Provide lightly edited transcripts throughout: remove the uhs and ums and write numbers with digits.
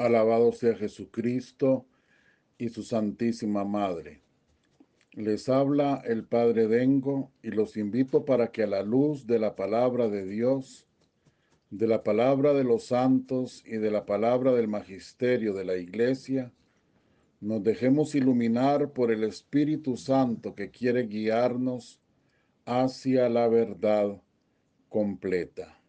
Alabado sea Jesucristo y su Santísima Madre. Les habla el Padre Dengo y los invito para que a la luz de la palabra de Dios, de la palabra de los santos y de la palabra del magisterio de la Iglesia, nos dejemos iluminar por el Espíritu Santo que quiere guiarnos hacia la verdad completa.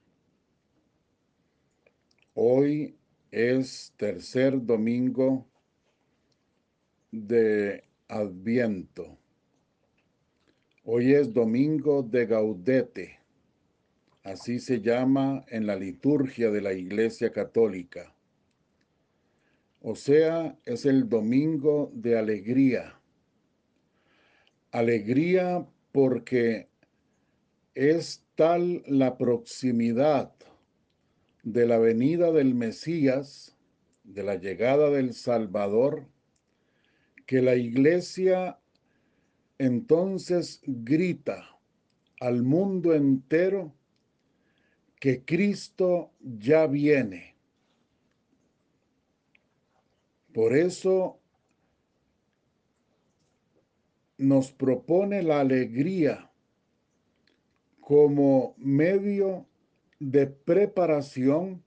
Hoy es tercer domingo de Adviento. Hoy es domingo de Gaudete, así se llama en la liturgia de la Iglesia Católica. O sea, es el domingo de alegría. Alegría porque es tal la proximidad de la venida del Mesías, de la llegada del Salvador, que la Iglesia entonces grita al mundo entero que Cristo ya viene. Por eso nos propone la alegría como medio de preparación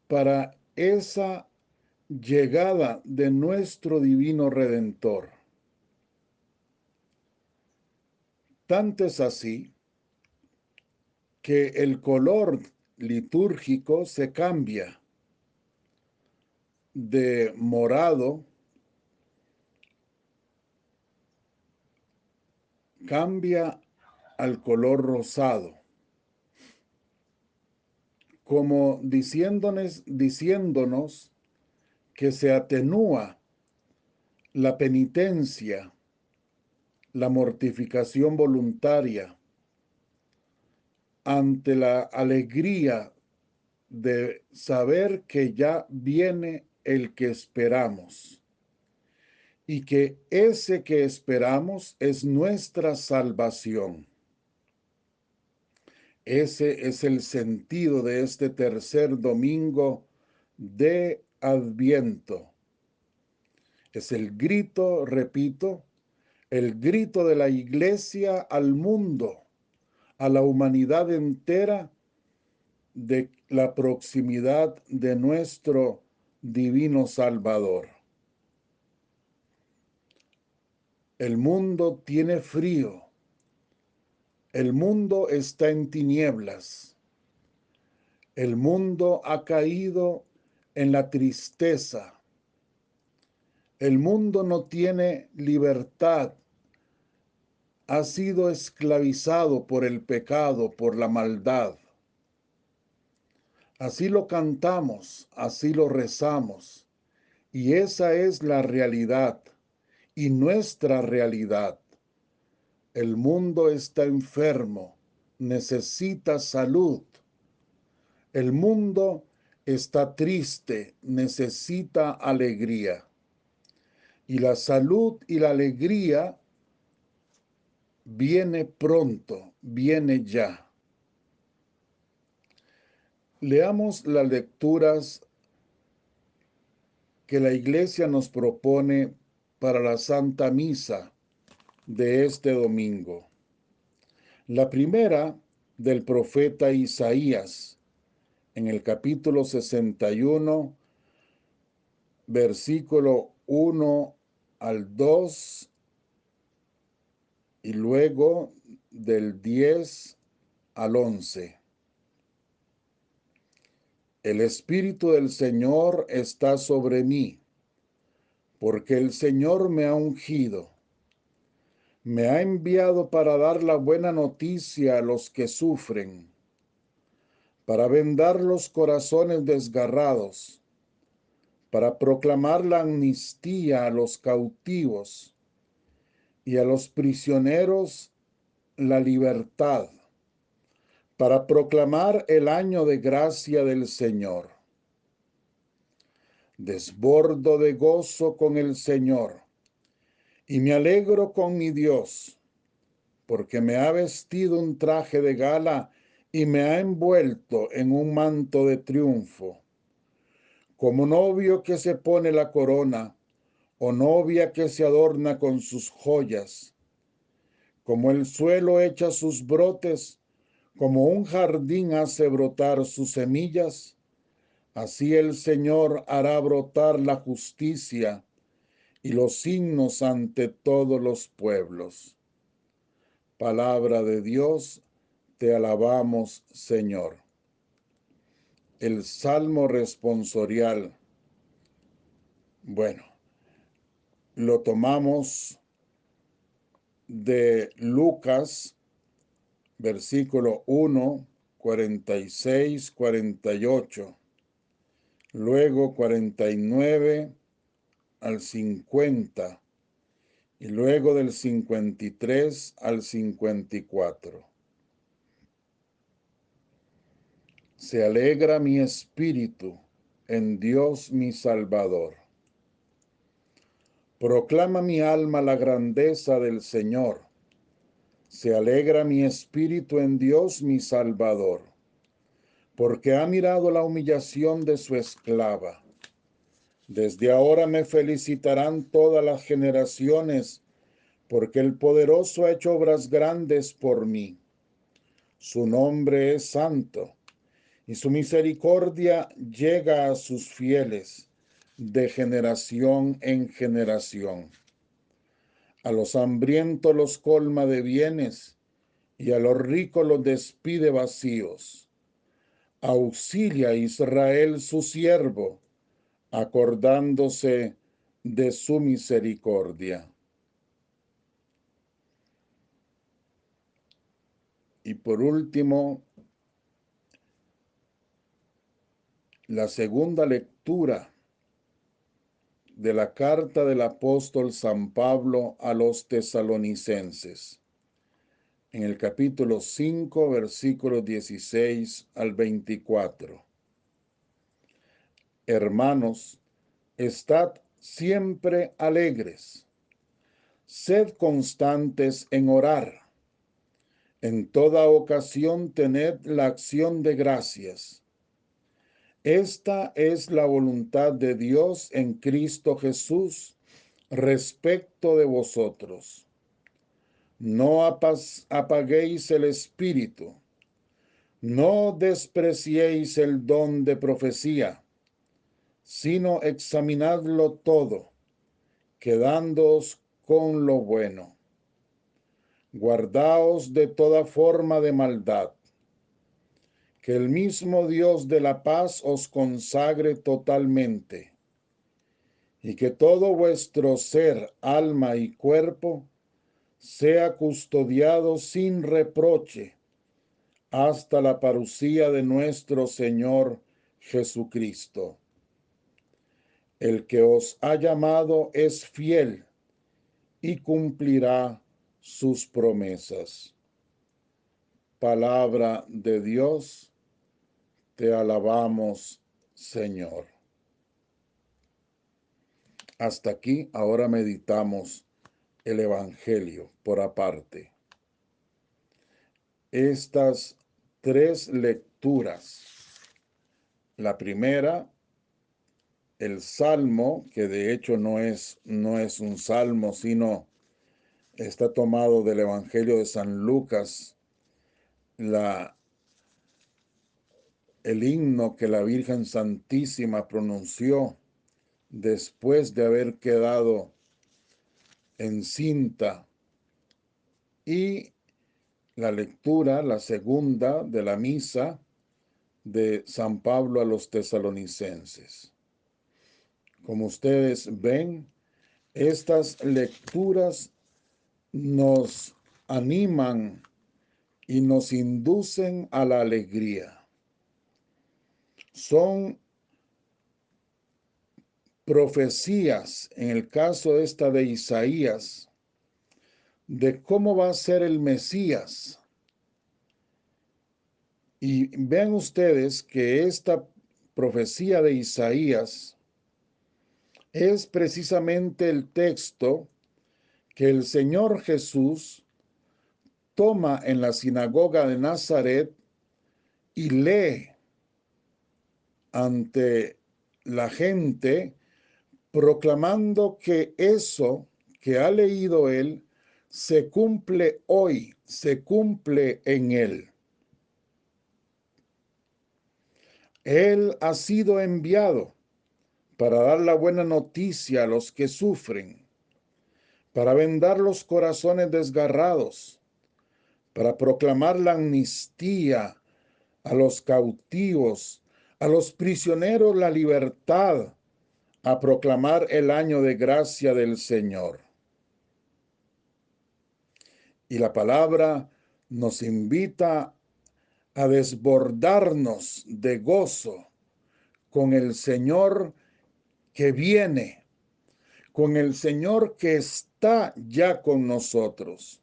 para esa llegada de nuestro divino Redentor. Tanto es así que el color litúrgico se cambia de morado, cambia al color rosado, como diciéndonos que se atenúa la penitencia, la mortificación voluntaria, ante la alegría de saber que ya viene el que esperamos y que ese que esperamos es nuestra salvación. Ese es el sentido de este tercer domingo de Adviento. Es el grito, repito, el grito de la Iglesia al mundo, a la humanidad entera, de la proximidad de nuestro divino Salvador. El mundo tiene frío, el mundo está en tinieblas, el mundo ha caído en la tristeza, el mundo no tiene libertad, ha sido esclavizado por el pecado, por la maldad. Así lo cantamos, así lo rezamos, y esa es la realidad y nuestra realidad. El mundo está enfermo, necesita salud. El mundo está triste, necesita alegría. Y la salud y la alegría viene pronto, viene ya. Leamos las lecturas que la Iglesia nos propone para la Santa Misa de este domingo. La primera del profeta Isaías, en el capítulo 61, versículo 1 al 2, y luego del 10 al 11. El Espíritu del Señor está sobre mí, porque el Señor me ha ungido. Me ha enviado para dar la buena noticia a los que sufren, para vendar los corazones desgarrados, para proclamar la amnistía a los cautivos y a los prisioneros la libertad, para proclamar el año de gracia del Señor. Desbordo de gozo con el Señor y me alegro con mi Dios, porque me ha vestido un traje de gala y me ha envuelto en un manto de triunfo, como novio que se pone la corona, o novia que se adorna con sus joyas. Como el suelo echa sus brotes, como un jardín hace brotar sus semillas, así el Señor hará brotar la justicia y los signos ante todos los pueblos. Palabra de Dios, te alabamos, Señor. El Salmo responsorial. Bueno, lo tomamos de Lucas, versículo 1, 46, 48. Luego 49 al 50. Y luego del 53 al 54. Se alegra mi espíritu en Dios mi Salvador. Proclama mi alma la grandeza del Señor. Se alegra mi espíritu en Dios mi Salvador, porque ha mirado la humillación de su esclava. Desde ahora me felicitarán todas las generaciones, porque el poderoso ha hecho obras grandes por mí. Su nombre es santo, y su misericordia llega a sus fieles de generación en generación. A los hambrientos los colma de bienes, y a los ricos los despide vacíos. Auxilia a Israel su siervo, acordándose de su misericordia. Y por último, la segunda lectura de la carta del apóstol San Pablo a los tesalonicenses, en el capítulo 5, versículos 16 al 24. Hermanos, estad siempre alegres, sed constantes en orar. En toda ocasión tened la acción de gracias. Esta es la voluntad de Dios en Cristo Jesús respecto de vosotros. No apaguéis el espíritu, no despreciéis el don de profecía, sino examinadlo todo, quedándoos con lo bueno. Guardaos de toda forma de maldad. Que el mismo Dios de la paz os consagre totalmente, y que todo vuestro ser, alma y cuerpo sea custodiado sin reproche hasta la parucía de nuestro Señor Jesucristo. El que os ha llamado es fiel y cumplirá sus promesas. Palabra de Dios, te alabamos, Señor. Hasta aquí, ahora meditamos el Evangelio por aparte. Estas tres lecturas. La primera, el Salmo, que de hecho no es un salmo, sino está tomado del Evangelio de San Lucas, el himno que la Virgen Santísima pronunció después de haber quedado encinta, y la lectura, la segunda de la misa de San Pablo a los tesalonicenses. Como ustedes ven, estas lecturas nos animan y nos inducen a la alegría. Son profecías, en el caso esta de Isaías, de cómo va a ser el Mesías. Y vean ustedes que esta profecía de Isaías es precisamente el texto que el Señor Jesús toma en la sinagoga de Nazaret y lee ante la gente proclamando que eso que ha leído él se cumple hoy, se cumple en él. Él ha sido enviado para dar la buena noticia a los que sufren, para vendar los corazones desgarrados, para proclamar la amnistía a los cautivos, a los prisioneros la libertad, a proclamar el año de gracia del Señor. Y la palabra nos invita a desbordarnos de gozo con el Señor que viene, con el Señor que está ya con nosotros.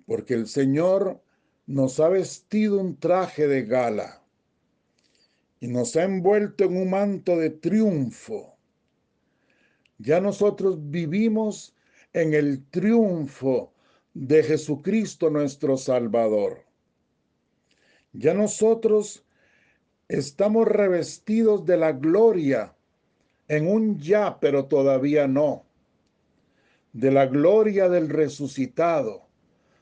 Porque el Señor nos ha vestido un traje de gala y nos ha envuelto en un manto de triunfo. Ya nosotros vivimos en el triunfo de Jesucristo nuestro Salvador. Ya nosotros estamos revestidos de la gloria en un ya, pero todavía no. De la gloria del resucitado,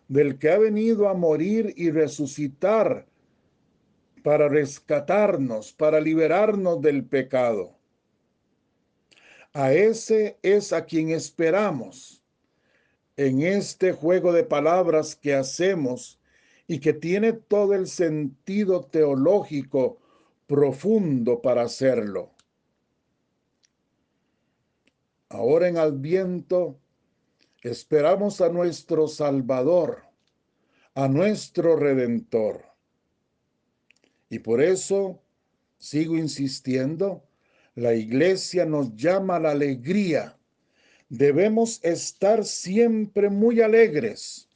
del que ha venido a morir y resucitar para rescatarnos, para liberarnos del pecado. A ese es a quien esperamos en este juego de palabras que hacemos y que tiene todo el sentido teológico profundo para hacerlo. Ahora en Adviento esperamos a nuestro Salvador, a nuestro Redentor. Y por eso, sigo insistiendo, la Iglesia nos llama a la alegría. Debemos estar siempre muy alegres.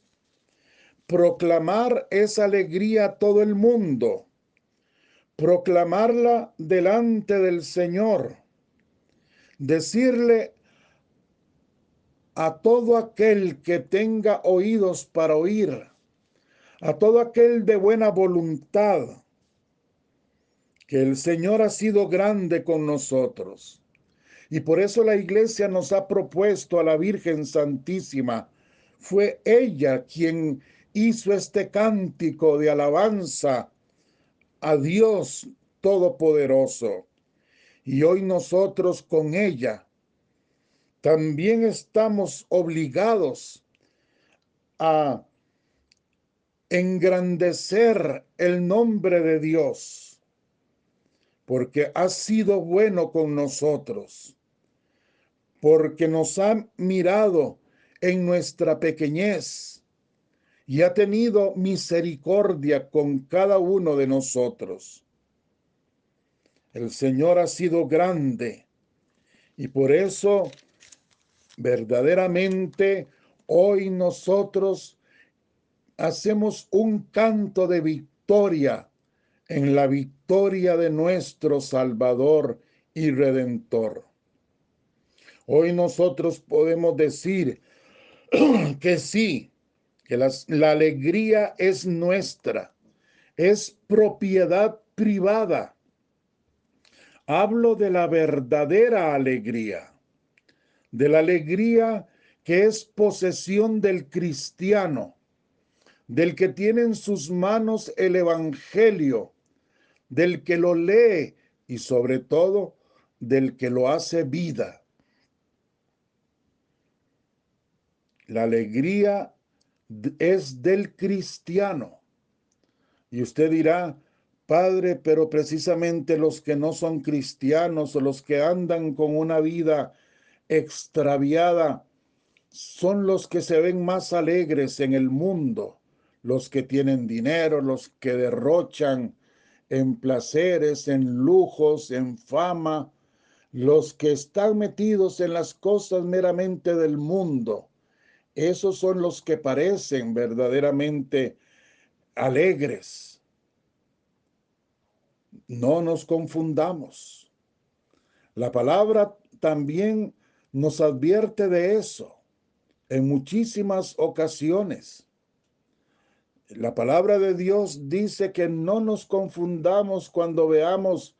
Proclamar esa alegría a todo el mundo. Proclamarla delante del Señor. Decirle a todo aquel que tenga oídos para oír, a todo aquel de buena voluntad, que el Señor ha sido grande con nosotros. Y por eso la Iglesia nos ha propuesto a la Virgen Santísima. Fue ella quien hizo este cántico de alabanza a Dios Todopoderoso. Y hoy nosotros con ella también estamos obligados a engrandecer el nombre de Dios, porque ha sido bueno con nosotros, porque nos ha mirado en nuestra pequeñez y ha tenido misericordia con cada uno de nosotros. El Señor ha sido grande y por eso verdaderamente hoy nosotros hacemos un canto de victoria en la victoria de nuestro Salvador y Redentor. Hoy nosotros podemos decir que sí, que la alegría es nuestra, es propiedad privada. Hablo de la verdadera alegría, de la alegría que es posesión del cristiano, del que tiene en sus manos el Evangelio, del que lo lee y sobre todo del que lo hace vida. La alegría es del cristiano. Y usted dirá, Padre, pero precisamente los que no son cristianos o los que andan con una vida extraviada son los que se ven más alegres en el mundo, los que tienen dinero, los que derrochan en placeres, en lujos, en fama, los que están metidos en las cosas meramente del mundo. Esos son los que parecen verdaderamente alegres. No nos confundamos. La palabra también nos advierte de eso en muchísimas ocasiones. La palabra de Dios dice que no nos confundamos cuando veamos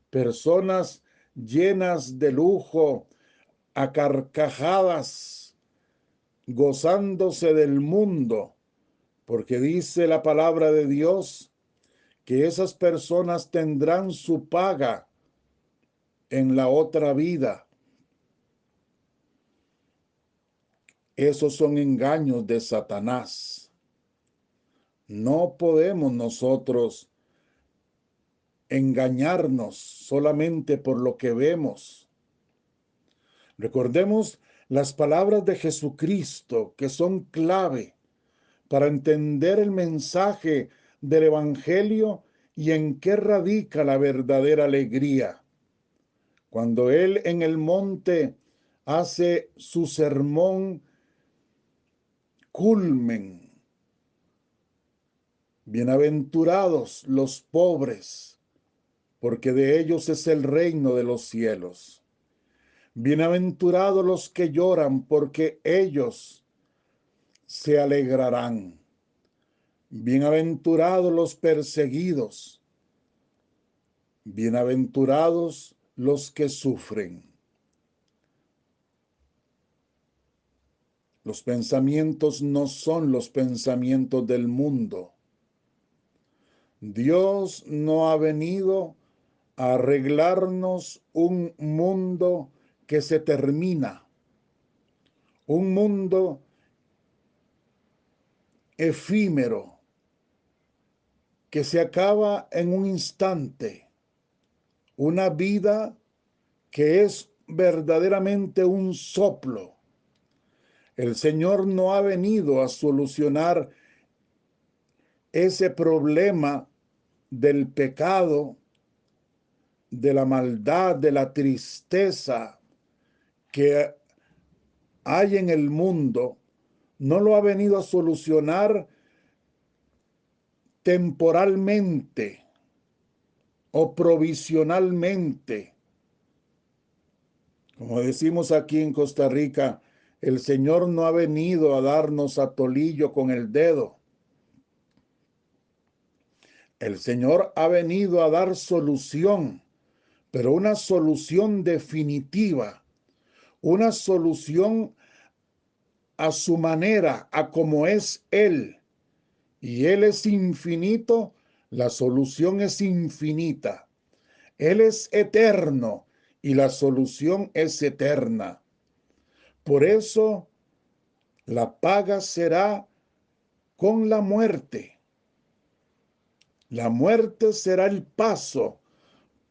personas llenas de lujo, a carcajadas, gozándose del mundo, porque dice la palabra de Dios que esas personas tendrán su paga en la otra vida. Esos son engaños de Satanás. No podemos nosotros engañarnos solamente por lo que vemos. Recordemos las palabras de Jesucristo, que son clave para entender el mensaje del Evangelio y en qué radica la verdadera alegría. Cuando Él en el monte hace su sermón culmen: bienaventurados los pobres, porque de ellos es el reino de los cielos. Bienaventurados los que lloran, porque ellos se alegrarán. Bienaventurados los perseguidos, bienaventurados los que sufren. Los pensamientos no son los pensamientos del mundo. Dios no ha venido a arreglarnos un mundo que se termina, un mundo efímero que se acaba en un instante, una vida que es verdaderamente un soplo. El Señor no ha venido a solucionar ese problema del pecado, de la maldad, de la tristeza que hay en el mundo. No lo ha venido a solucionar temporalmente o provisionalmente. Como decimos aquí en Costa Rica, el Señor no ha venido a darnos atolillo con el dedo. El Señor ha venido a dar solución, pero una solución definitiva, una solución a su manera, a como es Él. Y Él es infinito, la solución es infinita. Él es eterno y la solución es eterna. Por eso la paga será con la muerte. La muerte será el paso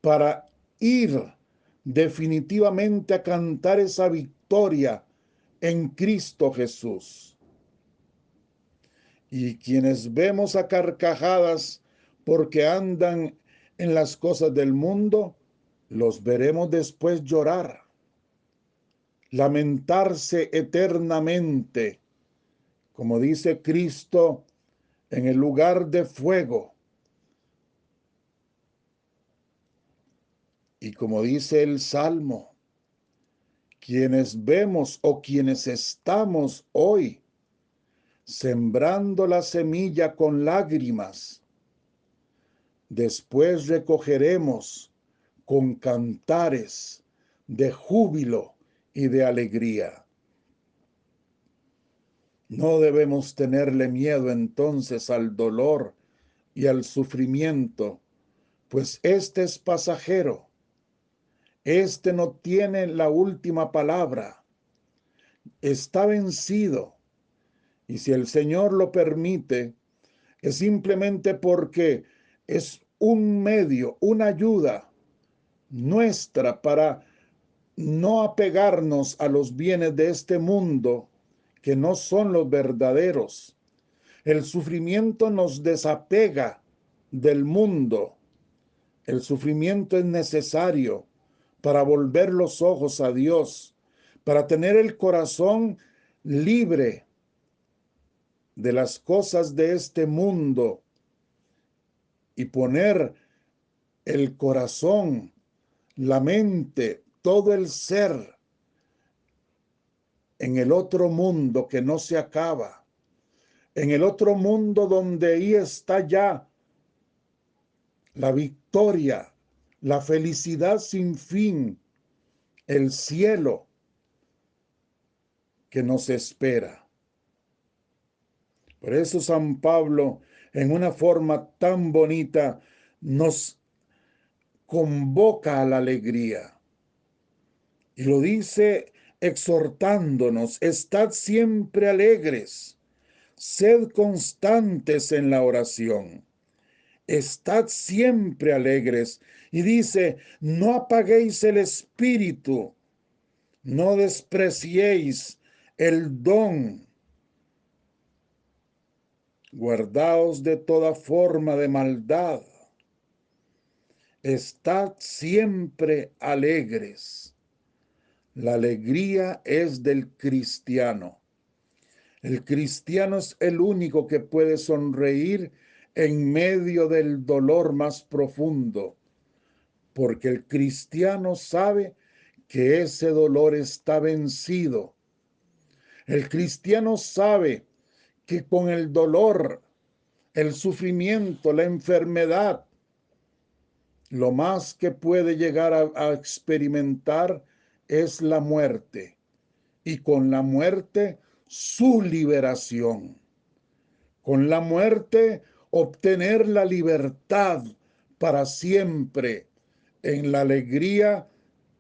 para ir definitivamente a cantar esa victoria en Cristo Jesús. Y quienes vemos a carcajadas porque andan en las cosas del mundo, los veremos después llorar, lamentarse eternamente, como dice Cristo, en el lugar de fuego. Y como dice el Salmo, quienes vemos o quienes estamos hoy sembrando la semilla con lágrimas, después recogeremos con cantares de júbilo y de alegría. No debemos tenerle miedo entonces al dolor y al sufrimiento, pues este es pasajero. Este no tiene la última palabra. Está vencido. Y si el Señor lo permite, es simplemente porque es un medio, una ayuda nuestra para no apegarnos a los bienes de este mundo que no son los verdaderos. El sufrimiento nos desapega del mundo. El sufrimiento es necesario para volver los ojos a Dios, para tener el corazón libre de las cosas de este mundo y poner el corazón, la mente, todo el ser en el otro mundo que no se acaba, en el otro mundo donde ahí está ya la victoria, la felicidad sin fin, el cielo que nos espera. Por eso San Pablo, en una forma tan bonita, nos convoca a la alegría. Y lo dice exhortándonos: estad siempre alegres, sed constantes en la oración, estad siempre alegres. Y dice: no apaguéis el espíritu, no despreciéis el don, guardaos de toda forma de maldad, estad siempre alegres. La alegría es del cristiano. El cristiano es el único que puede sonreír en medio del dolor más profundo, porque el cristiano sabe que ese dolor está vencido. El cristiano sabe que con el dolor, el sufrimiento, la enfermedad, lo más que puede llegar a experimentar es la muerte, y con la muerte su liberación. Con la muerte obtener la libertad para siempre en la alegría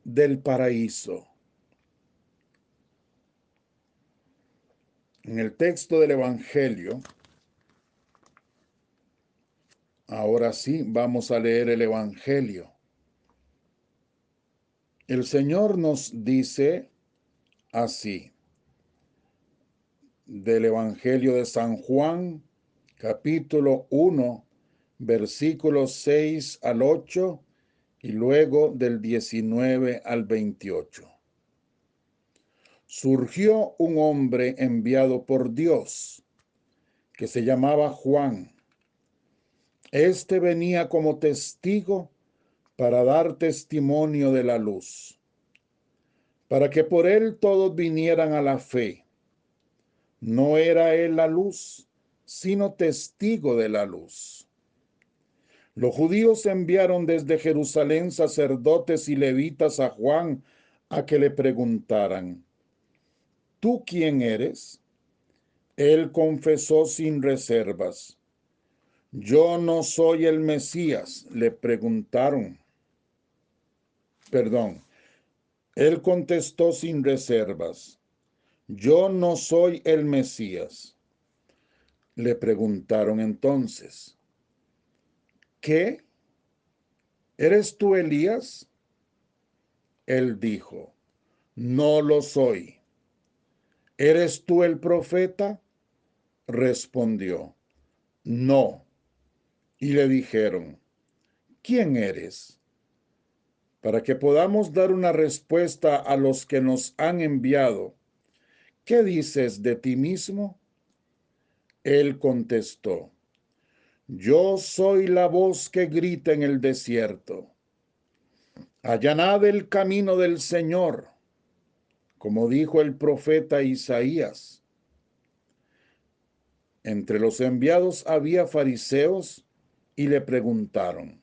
del paraíso. En el texto del Evangelio, ahora sí vamos a leer el Evangelio. El Señor nos dice así, del Evangelio de San Juan, capítulo 1, versículos 6 al 8 y luego del 19 al 28. Surgió un hombre enviado por Dios, que se llamaba Juan. Este venía como testigo para dar testimonio de la luz, para que por él todos vinieran a la fe. No era él la luz, sino testigo de la luz. Los judíos enviaron desde Jerusalén sacerdotes y levitas a Juan a que le preguntaran: ¿tú quién eres? Él confesó sin reservas: yo no soy el Mesías. Le preguntaron. Perdón. Él contestó sin reservas: yo no soy el Mesías. Le preguntaron entonces: ¿qué? ¿Eres tú Elías? Él dijo: no lo soy. ¿Eres tú el profeta? Respondió: no. Y le dijeron: ¿quién eres? Para que podamos dar una respuesta a los que nos han enviado. ¿Qué dices de ti mismo? Él contestó: yo soy la voz que grita en el desierto: allanad el camino del Señor, como dijo el profeta Isaías. Entre los enviados había fariseos y le preguntaron: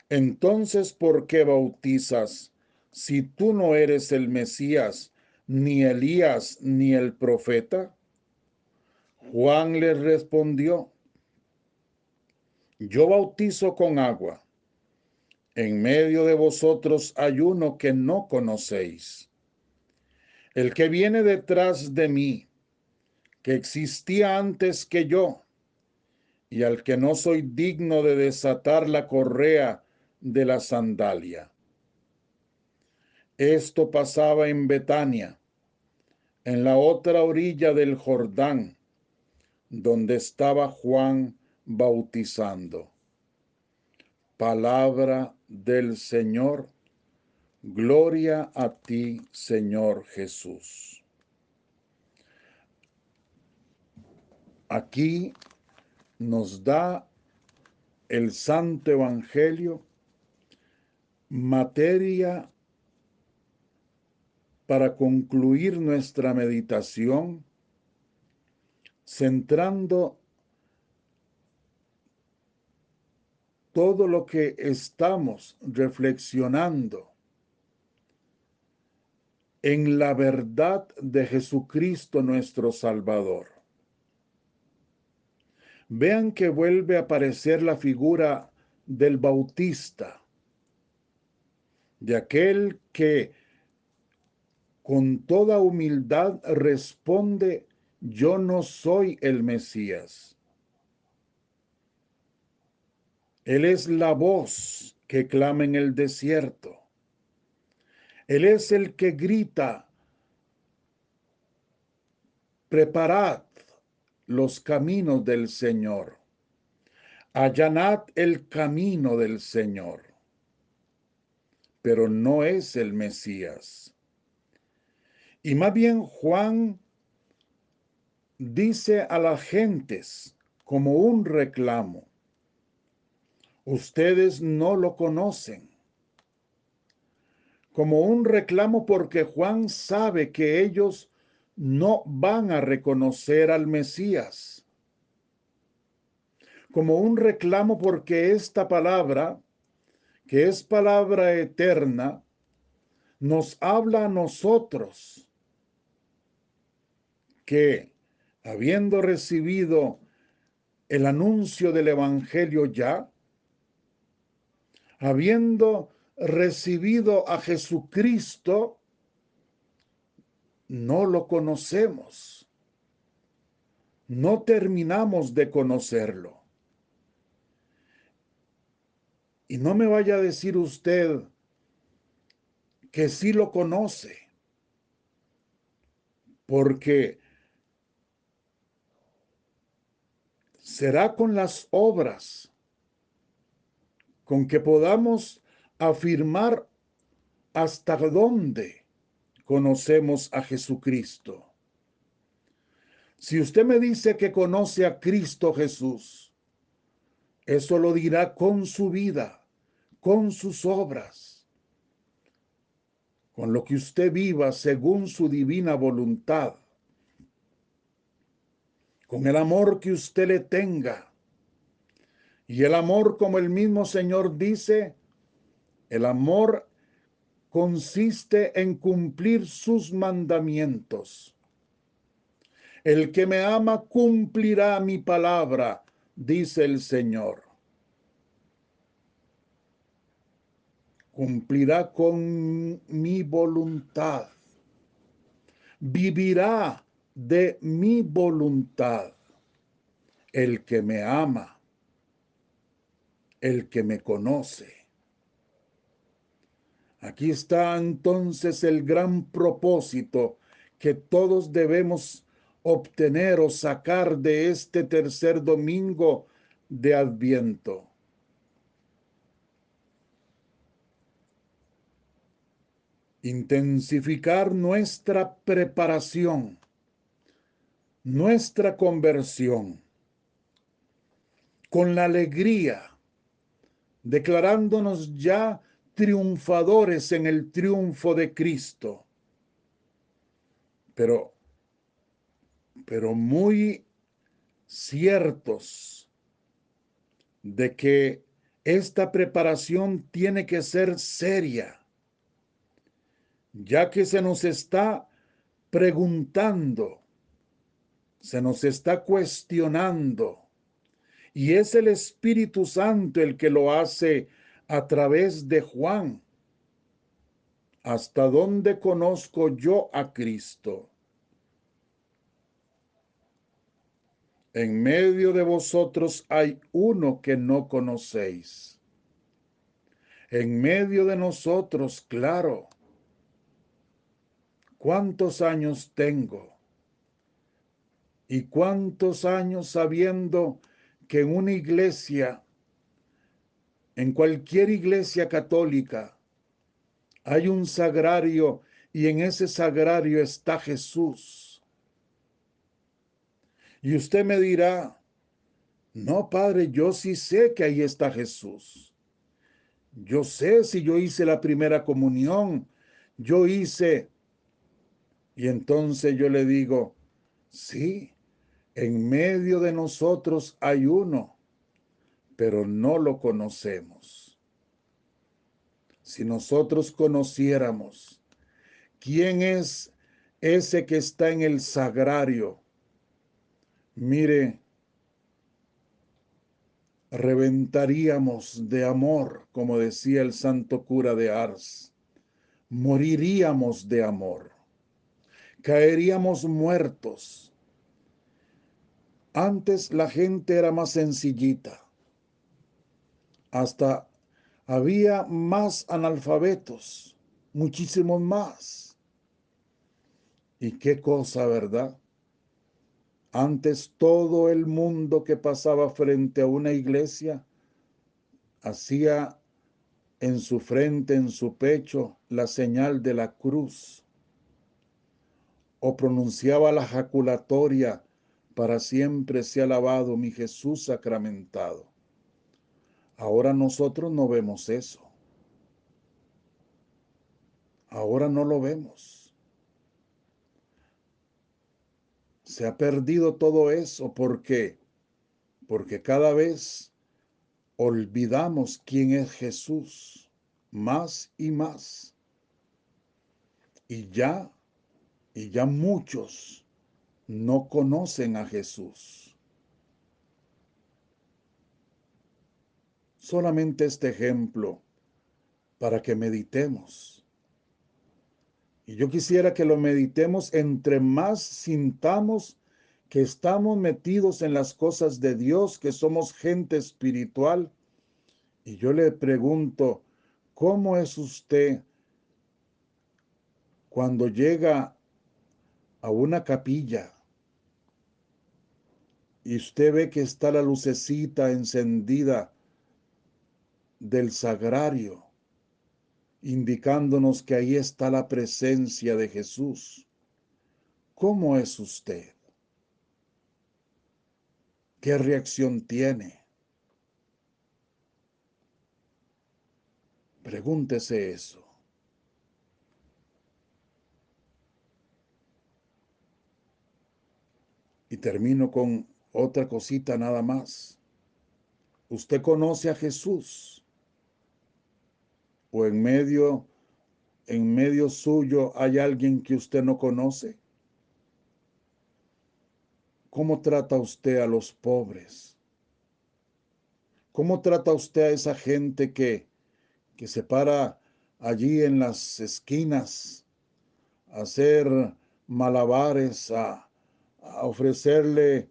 entonces, ¿por qué bautizas si tú no eres el Mesías, ni Elías, ni el profeta? Juan les respondió: yo bautizo con agua. En medio de vosotros hay uno que no conocéis, el que viene detrás de mí, que existía antes que yo, y al que no soy digno de desatar la correa de la sandalia. Esto pasaba en Betania, en la otra orilla del Jordán, donde estaba Juan bautizando. Palabra del Señor. Gloria a ti, Señor Jesús. Aquí nos da el Santo Evangelio materia para concluir nuestra meditación centrando todo lo que estamos reflexionando en la verdad de Jesucristo nuestro Salvador. Vean que vuelve a aparecer la figura del Bautista, de aquel que con toda humildad responde: yo no soy el Mesías. Él es la voz que clama en el desierto. Él es el que grita: preparad los caminos del Señor. Allanad el camino del Señor. Pero no es el Mesías. Y más bien Juan dice a las gentes como un reclamo: ustedes no lo conocen. Como un reclamo porque Juan sabe que ellos no van a reconocer al Mesías. Como un reclamo porque esta palabra, que es palabra eterna, nos habla a nosotros que, habiendo recibido el anuncio del Evangelio ya, habiendo recibido a Jesucristo, no lo conocemos. No terminamos de conocerlo. Y no me vaya a decir usted que sí lo conoce, porque será con las obras con que podamos afirmar hasta dónde conocemos a Jesucristo. Si usted me dice que conoce a Cristo Jesús, eso lo dirá con su vida, con sus obras, con lo que usted viva según su divina voluntad, con el amor que usted le tenga. Y el amor, como el mismo Señor dice, el amor consiste en cumplir sus mandamientos. El que me ama cumplirá mi palabra, dice el Señor. Cumplirá con mi voluntad. Vivirá de mi voluntad. El que me ama, el que me conoce. Aquí está entonces el gran propósito que todos debemos obtener o sacar de este tercer domingo de Adviento. Intensificar nuestra preparación, nuestra conversión, con la alegría, declarándonos ya triunfadores en el triunfo de Cristo, pero muy ciertos de que esta preparación tiene que ser seria, ya que se nos está preguntando, se nos está cuestionando, y es el Espíritu Santo el que lo hace a través de Juan. ¿Hasta dónde conozco yo a Cristo? En medio de vosotros hay uno que no conocéis. En medio de nosotros, claro. ¿Cuántos años tengo? ¿Y cuántos años sabiendo que en una iglesia, en cualquier iglesia católica, hay un sagrario y en ese sagrario está Jesús? Y usted me dirá: no, padre, yo sí sé que ahí está Jesús. Yo sé, si yo hice la primera comunión, yo hice. Y entonces yo le digo: sí, En medio de nosotros hay uno, pero no lo conocemos. Si nosotros conociéramos quién es ese que está en el sagrario, mire, reventaríamos de amor, como decía el santo cura de Ars. Moriríamos de amor. Caeríamos muertos. Antes la gente era más sencillita. Hasta había más analfabetos, muchísimos más. ¿Y qué cosa, verdad? Antes todo el mundo que pasaba frente a una iglesia hacía en su frente, en su pecho, la señal de la cruz, o pronunciaba la jaculatoria: para siempre sea alabado mi Jesús sacramentado. Ahora nosotros no vemos eso. Ahora no lo vemos. Se ha perdido todo eso. ¿Por qué? Porque cada vez olvidamos quién es Jesús más y más. Y ya muchos no conocen a Jesús. Solamente este ejemplo para que meditemos. Y yo quisiera que lo meditemos entre más sintamos que estamos metidos en las cosas de Dios, que somos gente espiritual. Y yo le pregunto, ¿cómo es usted cuando llega a una capilla y usted ve que está la lucecita encendida del sagrario, indicándonos que ahí está la presencia de Jesús? ¿Cómo es usted? ¿Qué reacción tiene? Pregúntese eso. Y termino con otra cosita nada más. ¿Usted conoce a Jesús? ¿O en medio suyo hay alguien que usted no conoce? ¿Cómo trata usted a los pobres? ¿Cómo trata usted a esa gente que se para allí en las esquinas a hacer malabares, a ofrecerle,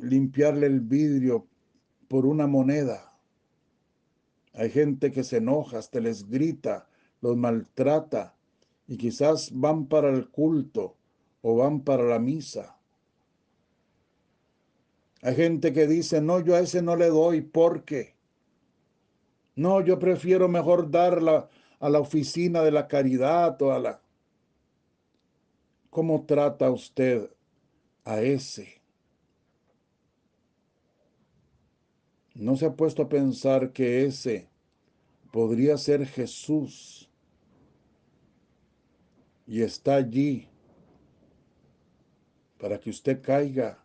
limpiarle el vidrio por una moneda? Hay gente que se enoja, hasta les grita, los maltrata y quizás van para el culto o van para la misa. Hay gente que dice, no, yo a ese no le doy, ¿por qué? No, yo prefiero mejor darla a la oficina de la caridad o a la... ¿Cómo trata usted a ese? ¿No se ha puesto a pensar que ese podría ser Jesús y está allí para que usted caiga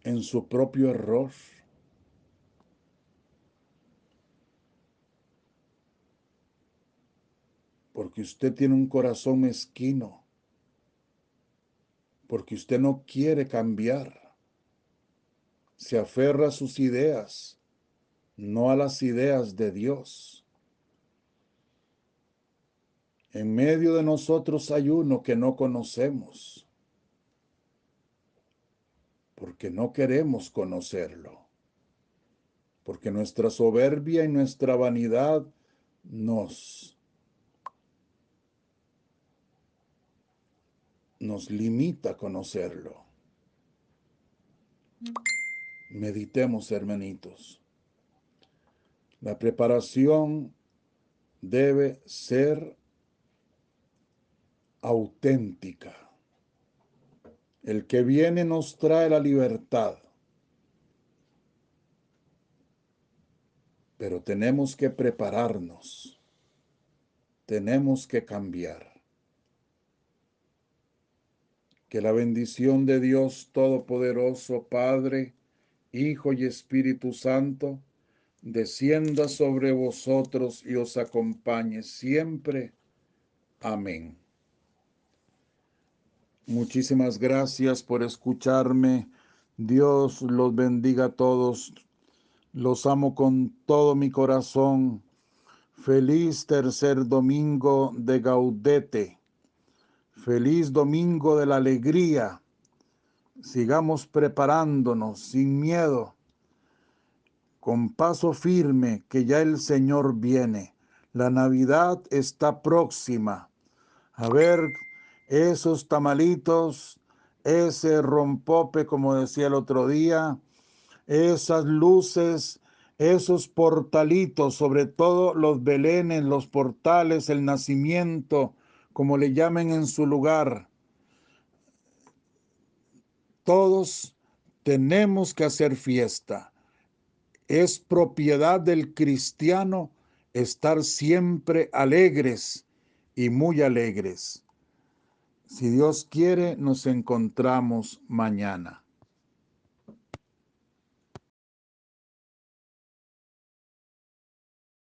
en su propio error? Porque usted tiene un corazón mezquino, porque usted no quiere cambiar, se aferra a sus ideas, no a las ideas de Dios. En medio de nosotros hay uno que no conocemos, porque no queremos conocerlo, porque nuestra soberbia y nuestra vanidad nos limita a conocerlo. Meditemos, hermanitos. La preparación debe ser auténtica. El que viene nos trae la libertad, pero tenemos que prepararnos, tenemos que cambiar. Que la bendición de Dios Todopoderoso, Padre, Hijo y Espíritu Santo, descienda sobre vosotros y os acompañe siempre. Amén. Muchísimas gracias por escucharme. Dios los bendiga a todos. Los amo con todo mi corazón. Feliz tercer domingo de Gaudete. Feliz domingo de la alegría. Sigamos preparándonos sin miedo, con paso firme, que ya el Señor viene. La Navidad está próxima. A ver, esos tamalitos, ese rompope, como decía el otro día, esas luces, esos portalitos, sobre todo los belenes, los portales, el nacimiento, como le llamen en su lugar. Todos tenemos que hacer fiesta. Es propiedad del cristiano estar siempre alegres y muy alegres. Si Dios quiere, nos encontramos mañana.